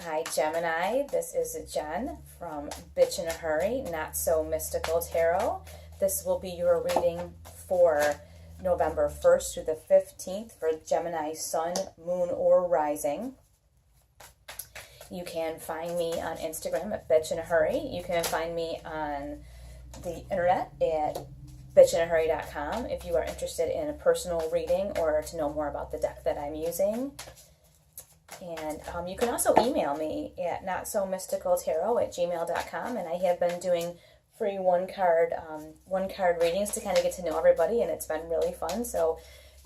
Hi Gemini, this is Jen from Bitch in a Hurry, Not So Mystical Tarot. This will be your reading for November 1st through the 15th for Gemini Sun, Moon, or Rising. You can find me on Instagram at Bitch in a Hurry. You can find me on the internet at bitchinahurry.com if you are interested in a personal reading or to know more about the deck that I'm using. And you can also email me at notsomysticaltarot@gmail.com, and I have been doing free one card readings to kind of get to know everybody, and it's been really fun. So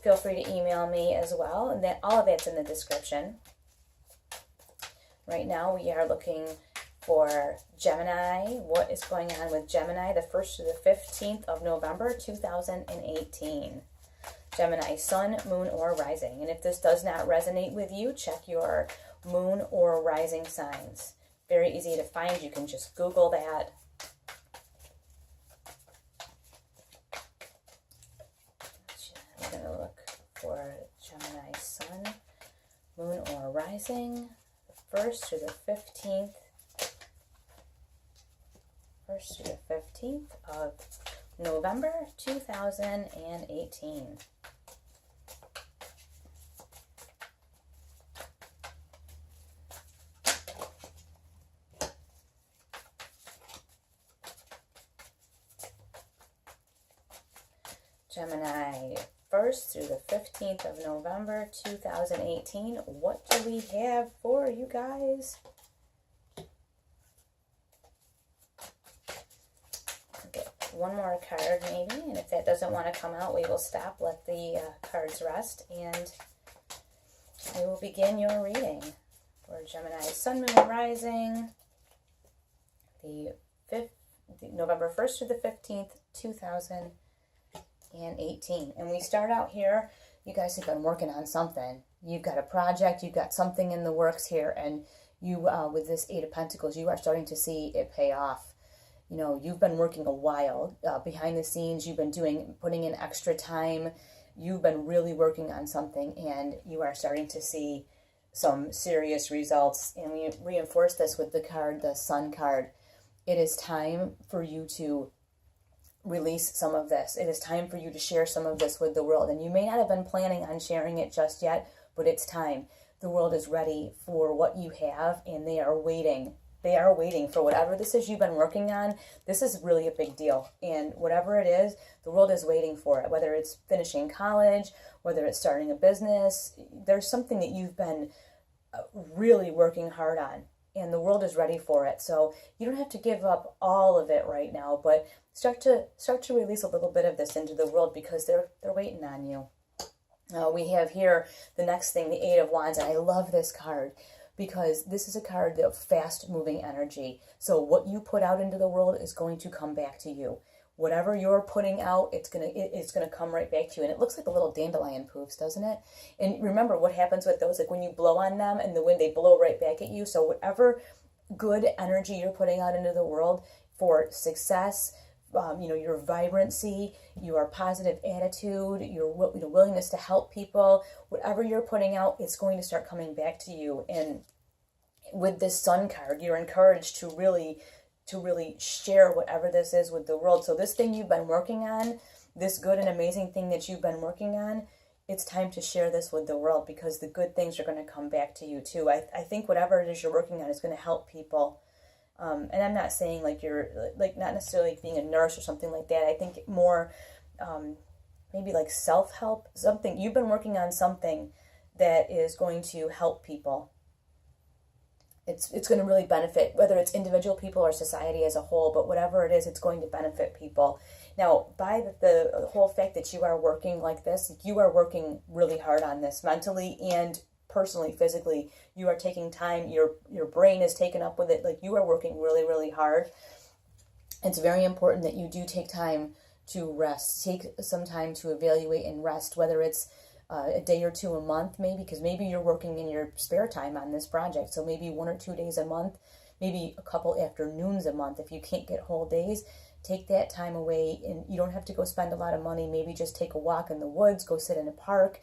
feel free to email me as well, and that all of that's in the description. Right now we are looking for Gemini. What is going on with Gemini the 1st to the 15th of November 2018? Gemini, Sun, Moon, or Rising. And if this does not resonate with you, check your Moon or Rising signs. Very easy to find. You can just Google that. I'm going to look for Gemini, Sun, Moon, or Rising. The 1st to the 15th. 1st to the 15th of November 2018. Gemini, 1st through the 15th of November 2018. What do we have for you guys? One more card maybe, and if that doesn't want to come out, we will stop, let the cards rest, and we will begin your reading for Gemini, Sun, Moon, Rising, the November 1st to the 15th, 2018. And we start out here, you guys have been working on something. You've got a project, you've got something in the works here, and you, with this Eight of Pentacles, you are starting to see it pay off. You know, you've been working a while behind the scenes. You've been putting in extra time. You've been really working on something, and you are starting to see some serious results. And we reinforce this with the card, the Sun card. It is time for you to release some of this. It is time for you to share some of this with the world. And you may not have been planning on sharing it just yet, but it's time. The world is ready for what you have, and they are waiting. They are waiting for whatever this is you've been working on. This is really a big deal. And whatever it is, the world is waiting for it. Whether it's finishing college, whether it's starting a business, there's something that you've been really working hard on. And the world is ready for it. So you don't have to give up all of it right now, but start to release a little bit of this into the world because they're waiting on you. We have here the next thing, the Eight of Wands, and I love this card, because this is a card of fast-moving energy. So what you put out into the world is going to come back to you. Whatever you're putting out, it's gonna come right back to you. And it looks like the little dandelion poofs, doesn't it? And remember what happens with those, like when you blow on them and the wind, they blow right back at you. So whatever good energy you're putting out into the world for success, your vibrancy, your positive attitude, your willingness to help people, whatever you're putting out, it's going to start coming back to you. And with this Sun card, you're encouraged to really share whatever this is with the world. So this thing you've been working on, this good and amazing thing that you've been working on, it's time to share this with the world, because the good things are going to come back to you too. I think whatever it is you're working on is going to help people. And I'm not saying like you're not necessarily like being a nurse or something like that. I think more maybe like self-help, something. You've been working on something that is going to help people. It's going to really benefit, whether it's individual people or society as a whole, but whatever it is, it's going to benefit people. Now, by the whole fact that you are working like this, you are working really hard on this mentally and personally, physically. You are taking time, your brain is taken up with it, like you are working really, really hard. It's very important that you do take time to rest. Take some time to evaluate and rest, whether it's a day or two a month, maybe, because maybe you're working in your spare time on this project. So maybe 1 or 2 days a month, maybe a couple afternoons a month. If you can't get whole days, take that time away, and you don't have to go spend a lot of money. Maybe just take a walk in the woods, go sit in a park,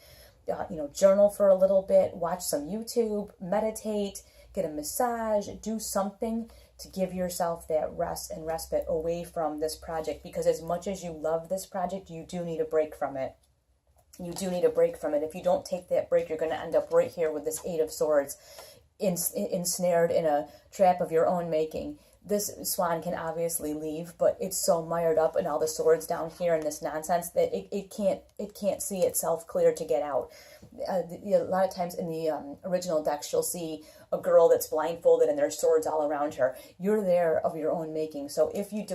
journal for a little bit, watch some YouTube, meditate, get a massage, do something to give yourself that rest and respite away from this project, because as much as you love this project, you do need a break from it. You do need a break from it. If you don't take that break, you're going to end up right here with this Eight of Swords, ensnared in a trap of your own making. This swan can obviously leave, but it's so mired up in all the swords down here and this nonsense that it can't see itself clear to get out. A lot of times in the original decks, you'll see a girl that's blindfolded and there's swords all around her. You're there of your own making. So if you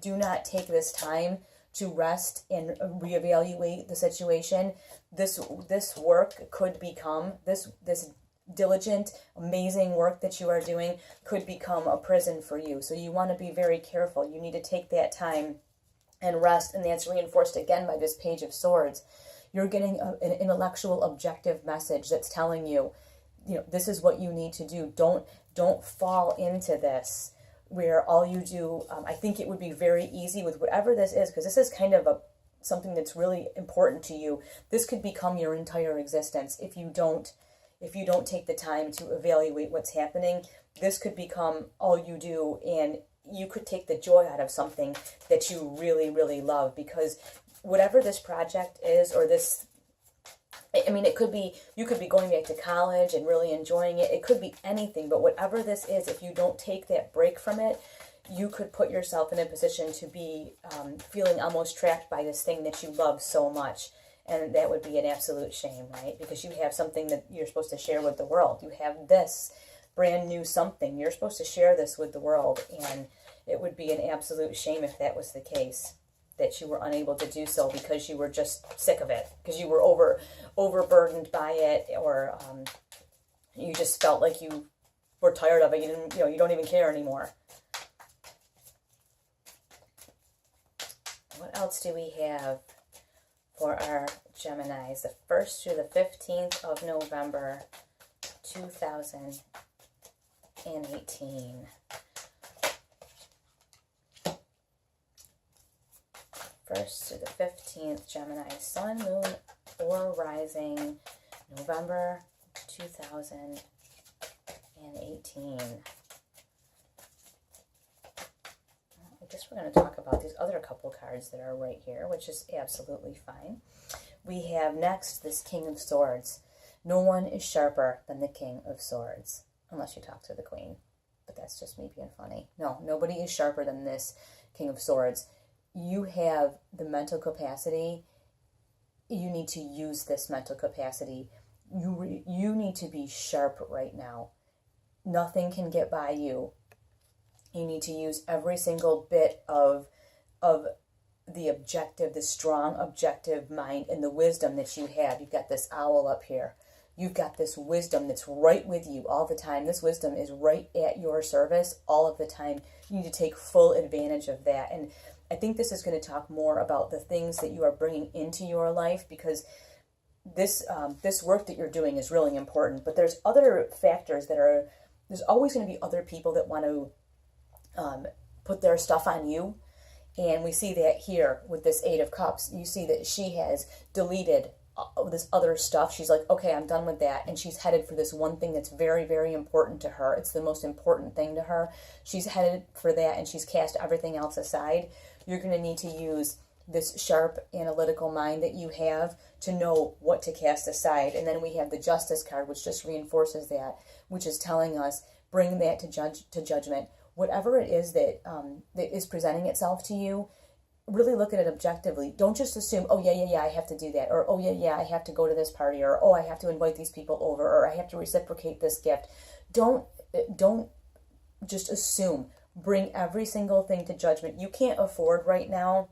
do not take this time to rest and reevaluate the situation, this work could become this diligent, amazing work that you are doing could become a prison for you. So you want to be very careful. You need to take that time and rest, and that's reinforced again by this Page of Swords. You're getting an intellectual, objective message that's telling you, this is what you need to do. Don't fall into this where all you do. I think it would be very easy with whatever this is, because this is kind of something that's really important to you. This could become your entire existence if you don't take the time to evaluate what's happening. This could become all you do, and you could take the joy out of something that you really, really love, because whatever this project is, or this, it could be, you could be going back to college and really enjoying it. It could be anything, but whatever this is, if you don't take that break from it, you could put yourself in a position to be feeling almost trapped by this thing that you love so much. And that would be an absolute shame, right? Because you have something that you're supposed to share with the world. You have this brand new something. You're supposed to share this with the world. And it would be an absolute shame if that was the case, that you were unable to do so because you were just sick of it, because you were overburdened by it, or you just felt like you were tired of it. You don't even care anymore. What else do we have for our Geminis, the 1st through the 15th of November, 2018. 1st through the 15th, Gemini, Sun, Moon, or Rising, November 2018. I guess we're going to talk about these other couple cards that are right here, which is absolutely fine. We have next this King of Swords. No one is sharper than the King of Swords, unless you talk to the Queen. But that's just me being funny. No, nobody is sharper than this King of Swords. You have the mental capacity. You need to use this mental capacity. You need to be sharp right now. Nothing can get by you. You need to use every single bit of the objective, the strong objective mind and the wisdom that you have. You've got this owl up here. You've got this wisdom that's right with you all the time. This wisdom is right at your service all of the time. You need to take full advantage of that. And I think this is going to talk more about the things that you are bringing into your life, because this work that you're doing is really important. But there's other factors there's always going to be other people that want to put their stuff on you. And we see that here with this Eight of Cups. You see that she has deleted this other stuff. She's like, okay, I'm done with that. And she's headed for this one thing that's very, very important to her. It's the most important thing to her. She's headed for that, and she's cast everything else aside. You're going to need to use this sharp analytical mind that you have to know what to cast aside. And then we have the Justice card, which just reinforces that, which is telling us, bring that to judgment. Whatever it is that is presenting itself to you, really look at it objectively. Don't just assume, oh, yeah, I have to do that. Or, oh, yeah, I have to go to this party. Or, oh, I have to invite these people over. Or, I have to reciprocate this gift. Don't just assume. Bring every single thing to judgment. You can't afford right now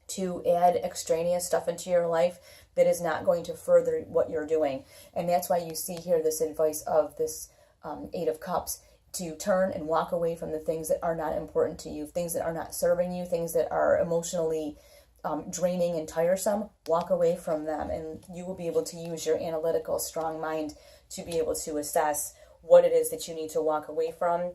to add extraneous stuff into your life that is not going to further what you're doing. And that's why you see here this advice of this Eight of Cups, to turn and walk away from the things that are not important to you, things that are not serving you, things that are emotionally draining and tiresome. Walk away from them, and you will be able to use your analytical, strong mind to be able to assess what it is that you need to walk away from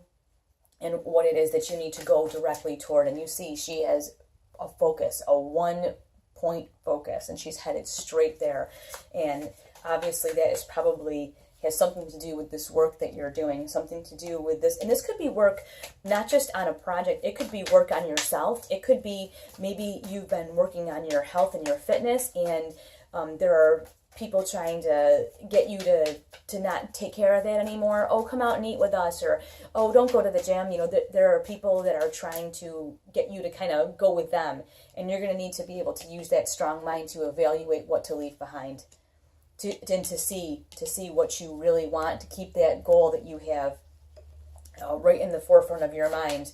and what it is that you need to go directly toward. And you see she has a focus, a one-point focus, and she's headed straight there. And obviously that is probably has something to do with this work that you're doing, something to do with this. And this could be work not just on a project. It could be work on yourself. It could be maybe you've been working on your health and your fitness, and there are people trying to get you to not take care of that anymore. Oh, come out and eat with us, or oh, don't go to the gym. You know, there are people that are trying to get you to kind of go with them, and you're going to need to be able to use that strong mind to evaluate what to leave behind, and to see what you really want, to keep that goal that you have right in the forefront of your mind.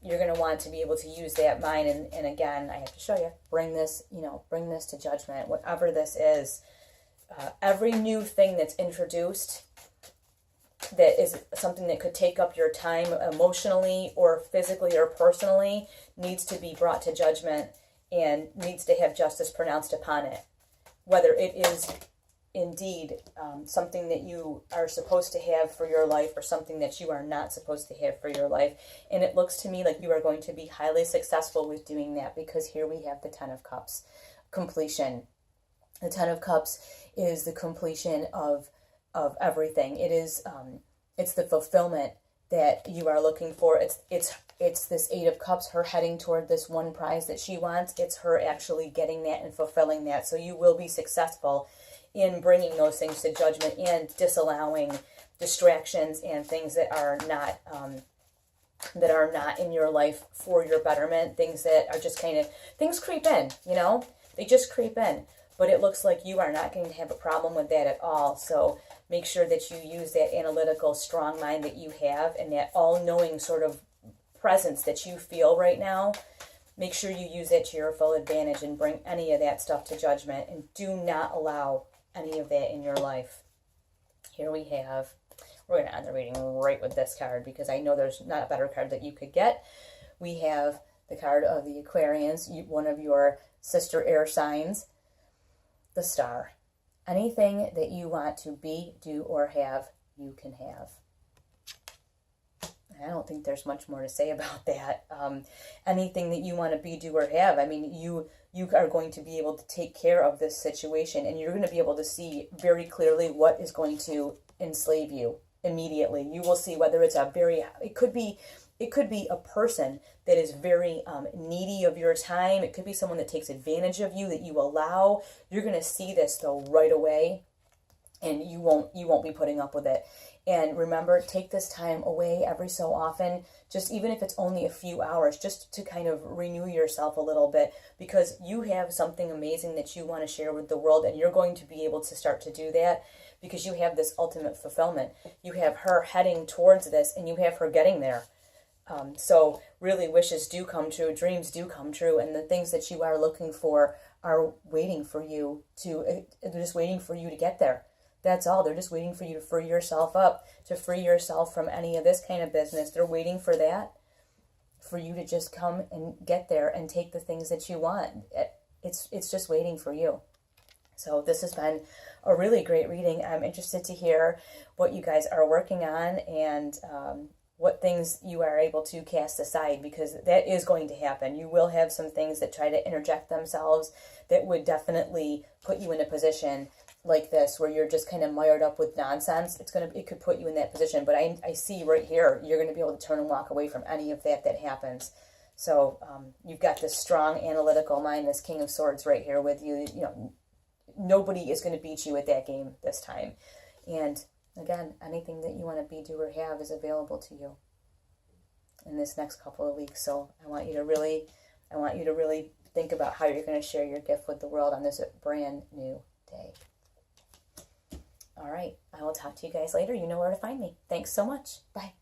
You're going to want to be able to use that mind, and again, I have to show you, bring this to judgment, whatever this is. Every new thing that's introduced that is something that could take up your time emotionally or physically or personally needs to be brought to judgment and needs to have justice pronounced upon it. Whether it is indeed something that you are supposed to have for your life or something that you are not supposed to have for your life. And it looks to me like you are going to be highly successful with doing that, because here we have the Ten of Cups, completion. The Ten of Cups is the completion of everything. It is it's the fulfillment that you are looking for. It's this Eight of Cups, her heading toward this one prize that she wants. It's her actually getting that and fulfilling that. So you will be successful in bringing those things to judgment and disallowing distractions and things that are not in your life for your betterment. Things that are just things creep in, they just creep in. But it looks like you are not going to have a problem with that at all. So make sure that you use that analytical, strong mind that you have and that all-knowing sort of presence that you feel right now. Make sure you use that to your full advantage and bring any of that stuff to judgment, and do not allow any of that in your life. Here we're going to end the reading right with this card, because I know there's not a better card that you could get. We have the card of the Aquarians, one of your sister air signs, the Star. Anything that you want to be, do, or have, you can have. I don't think there's much more to say about that. Anything that you want to be, do, or have, I mean, you are going to be able to take care of this situation, and you're going to be able to see very clearly what is going to enslave you immediately. You will see whether it's it could be a person that is very needy of your time. It could be someone that takes advantage of you, that you allow. You're going to see this though right away, and you won't be putting up with it. And remember, take this time away every so often, just even if it's only a few hours, just to kind of renew yourself a little bit, because you have something amazing that you want to share with the world, and you're going to be able to start to do that because you have this ultimate fulfillment. You have her heading towards this, and you have her getting there. So really, wishes do come true, dreams do come true, and the things that you are looking for are waiting for you they're just waiting for you to get there. That's all. They're just waiting for you to free yourself up, to free yourself from any of this kind of business. They're waiting for that, for you to just come and get there and take the things that you want. It's just waiting for you. So this has been a really great reading. I'm interested to hear what you guys are working on, and what things you are able to cast aside, because that is going to happen. You will have some things that try to interject themselves that would definitely put you in a position like this, where you're just kind of mired up with nonsense. It could put you in that position. But I see right here, you're going to be able to turn and walk away from any of that happens. So you've got this strong analytical mind, this King of Swords right here with you. Nobody is going to beat you at that game this time. And again, anything that you want to be, do, or have is available to you in this next couple of weeks. So I want you to really think about how you're going to share your gift with the world on this brand new day. All right. I will talk to you guys later. You know where to find me. Thanks so much. Bye.